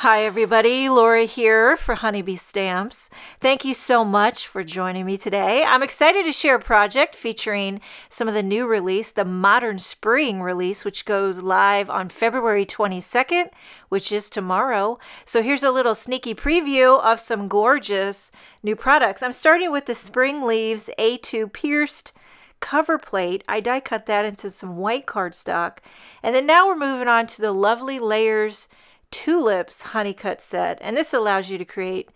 Hi everybody, Laura here for Honeybee Stamps. Thank you so much for joining me today. I'm excited to share a project featuring some of the new release, the Modern Spring release, which goes live on February 22nd, which is tomorrow. So here's a little sneaky preview of some gorgeous new products. I'm starting with the Spring Leaves A2 Pierced cover plate. I die cut that into some white cardstock. And then now we're moving on to the Lovely Layers Tulips honeycut set, and this allows you to create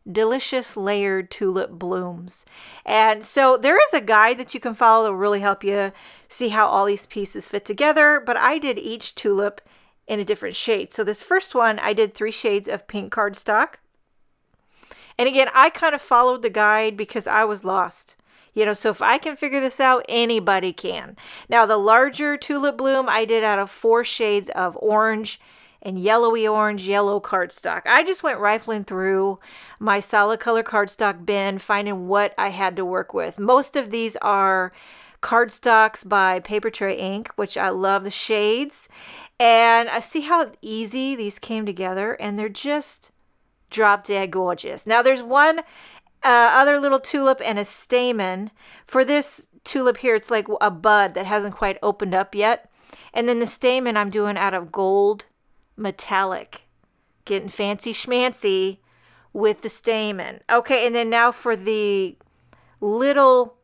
delicious layered tulip blooms. And so there is a guide that you can follow that will really help you see how all these pieces fit together, but I did each tulip in a different shade. So this first one, I did 3 shades of pink cardstock. And again, I kind of followed the guide because I was lost. So if I can figure this out, anybody can. Now the larger tulip bloom, I did out of 4 shades of orange and yellowy orange, yellow cardstock. I just went rifling through my solid color cardstock bin, finding what I had to work with. Most of these are cardstocks by Paper Tray Ink, which I love the shades. And I see how easy these came together, and they're just drop dead gorgeous. Now there's one other little tulip and a stamen. For this tulip here, it's like a bud that hasn't quite opened up yet. And then the stamen I'm doing out of gold metallic, getting fancy schmancy with the stamen. Okay, and then now for the little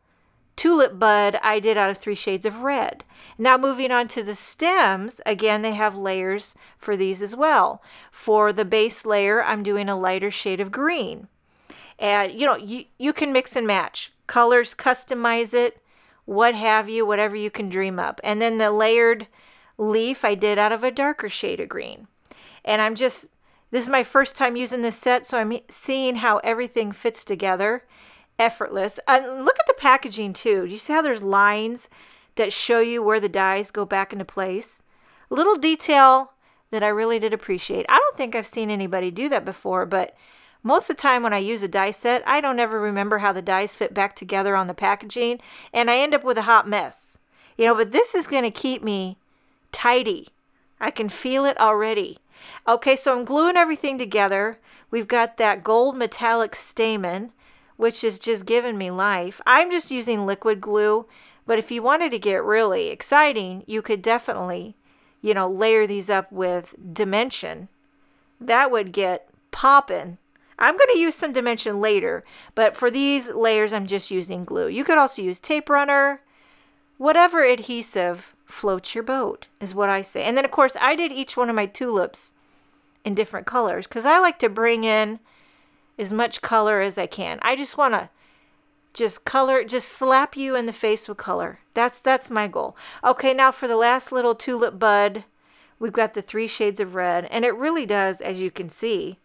tulip bud, I did out of 3 shades of red. Now moving on to the stems, again, they have layers for these as well. For the base layer, I'm doing a lighter shade of green. And you can mix and match colors, customize it, what have you, whatever you can dream up. And then the layered leaf I did out of a darker shade of green. And this is my first time using this set, so I'm seeing how everything fits together. Effortless. And look at the packaging too. Do you see how there's lines that show you where the dies go back into place? A little detail that I really did appreciate. I don't think I've seen anybody do that before, but most of the time when I use a die set, I don't ever remember how the dies fit back together on the packaging, and I end up with a hot mess. But this is going to keep me tidy. I can feel it already. Okay, so I'm gluing everything together. We've got that gold metallic stamen, which is just giving me life. I'm just using liquid glue, but if you wanted to get really exciting, you could definitely, layer these up with dimension. That would get popping. I'm going to use some dimension later, but for these layers, I'm just using glue. You could also use tape runner. Whatever adhesive floats your boat is what I say. And then, of course, I did each one of my tulips in different colors because I like to bring in as much color as I can. I just want to just slap you in the face with color. That's my goal. Okay, now for the last little tulip bud, we've got the 3 shades of red, and it really does, as you can see,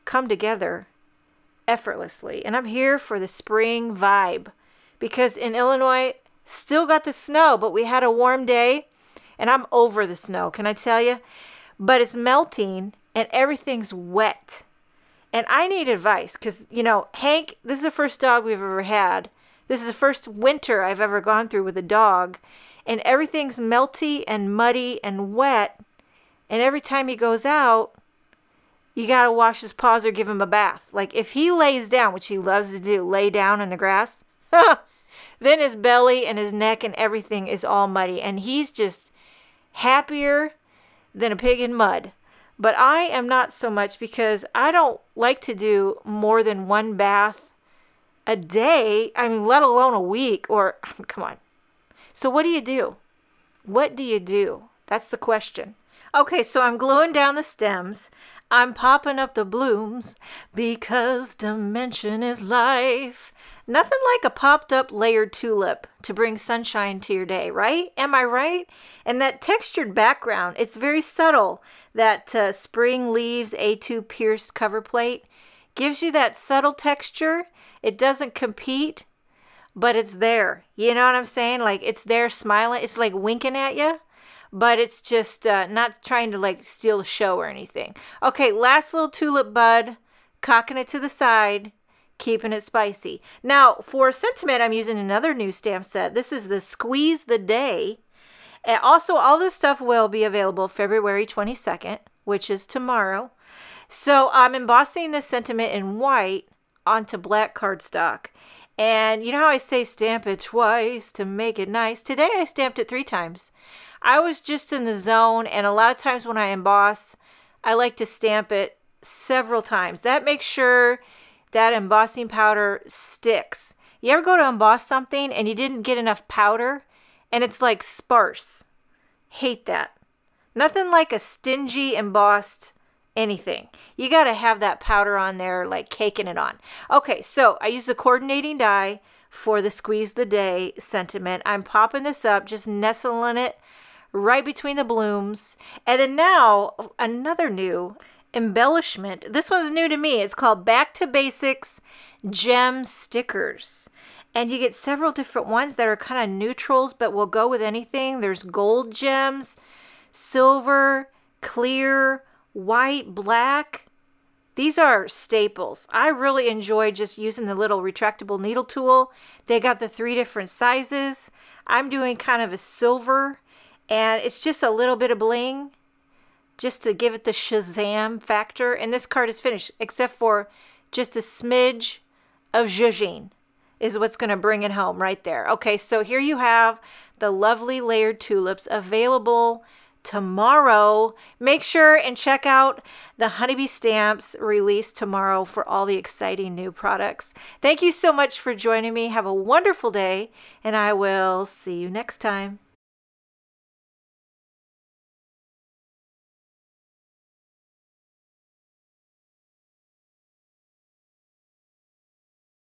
come together effortlessly. And I'm here for the spring vibe because in Illinois, still got the snow, but we had a warm day, and I'm over the snow, can I tell you? But it's melting, and everything's wet. And I need advice because, Hank, this is the first dog we've ever had. This is the first winter I've ever gone through with a dog, and everything's melty and muddy and wet, and every time he goes out, you got to wash his paws or give him a bath. Like, if he lays down, which he loves to do, lay down in the grass, then his belly and his neck and everything is all muddy. And he's just happier than a pig in mud. But I am not so much because I don't like to do more than 1 bath a day. I mean, let alone a week or, come on. So what do you do? What do you do? That's the question. Okay, so I'm gluing down the stems. I'm popping up the blooms because dimension is life. Nothing like a popped up layered tulip to bring sunshine to your day, right? Am I right? And that textured background, it's very subtle. That Spring Leaves A2 Pierced cover plate gives you that subtle texture. It doesn't compete, but it's there. You know what I'm saying? Like, it's there smiling. It's like winking at you. But it's just not trying to like steal the show or anything. Okay, last little tulip bud, cocking it to the side, keeping it spicy. Now, for sentiment, I'm using another new stamp set. This is the Squeeze the Day. And also, all this stuff will be available February 22nd, which is tomorrow. So I'm embossing this sentiment in white onto black cardstock. And you know how I say stamp it twice to make it nice? Today I stamped it 3 times. I was just in the zone, and a lot of times when I emboss, I like to stamp it several times. That makes sure that embossing powder sticks. You ever go to emboss something and you didn't get enough powder and it's like sparse? Hate that. Nothing like a stingy embossed anything. You got to have that powder on there, like caking it on. Okay, so I use the coordinating die for the Squeeze the Day sentiment. I'm popping this up, just nestling it right between the blooms. And then now, another new embellishment. This one's new to me. It's called Back to Basics Gem Stickers. And you get several different ones that are kind of neutrals, but will go with anything. There's gold gems, silver, clear, white, black. These are staples. I really enjoy just using the little retractable needle tool. They got the 3 different sizes. I'm doing kind of a silver, and it's just a little bit of bling just to give it the Shazam factor. And this card is finished, except for just a smidge of zhuzhing is what's going to bring it home right there. Okay, so here you have the lovely layered tulips available tomorrow. Make sure and check out the Honeybee Stamps release tomorrow for all the exciting new products. Thank you so much for joining me. Have a wonderful day, and I will see you next time.